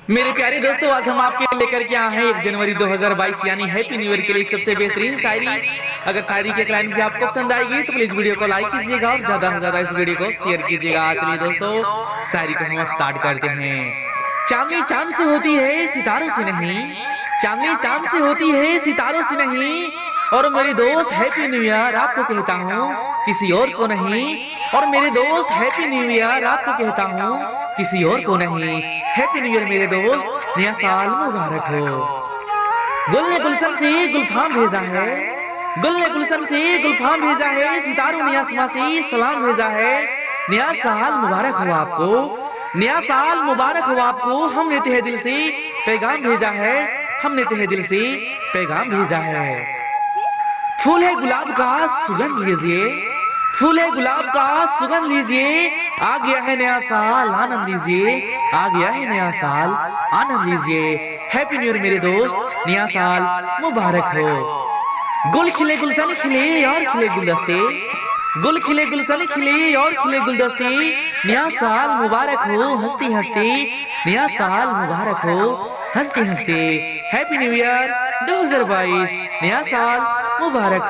मेरे प्यारे दोस्तों, आज हम आपके लेकर के आए हैं 1 जनवरी 2022 यानी हैप्पी न्यू ईयर के लिए सबसे बेहतरीन शायरी। अगर शायरी की एक लाइन भी आपको पसंद आएगी तो प्लीज वीडियो को लाइक कीजिएगा और ज्यादा से ज्यादा इस वीडियो को शेयर कीजिएगा। चलिए दोस्तों, शायरी को हम स्टार्ट करते हैं। चांदनी चांद से होती है सितारों से नहीं, चांदनी चांद से होती है सितारों से नहीं। और मेरे दोस्त हैप्पी न्यू ईयर आपको कहता हूँ, किसी और को नहीं। और मेरे दोस्त हैप्पी न्यू ईयर आपको कहता हूँ, किसी और को नहीं। हैप्पी न्यू ईयर मेरे दोस्त, नया साल मुबारक हो। गुल ने गुलशन से गुलफाम भेजा है, गुल ने गुलशन से गुलफाम भेजा है। सितारों ने आसमां से सलाम भेजा है। नया साल मुबारक हो आपको, नया साल मुबारक हो आपको। हमने तहे दिल से पैगाम भेजा है, हमने तहे दिल से पैगाम भेजा है। फूल है गुलाब का सुगंध लीजिए, फूल है गुलाब का सुगंध लीजिए। आ गया है नया साल आनंद लीजिए, आ गया है नया साल आनंद लीजिए। हैप्पी न्यू ईयर मेरे दोस्त, नया साल मुबारक हो। गुल खिले गुलशन खिले और खिले गुलदस्ते, गुल खिले गुलशन खिले और खिले गुलदस्ते। नया साल मुबारक हो हंसते हंसते, नया साल मुबारक हो हंसते हंसते। हैप्पी न्यू ईयर 2022, नया साल मुबारक।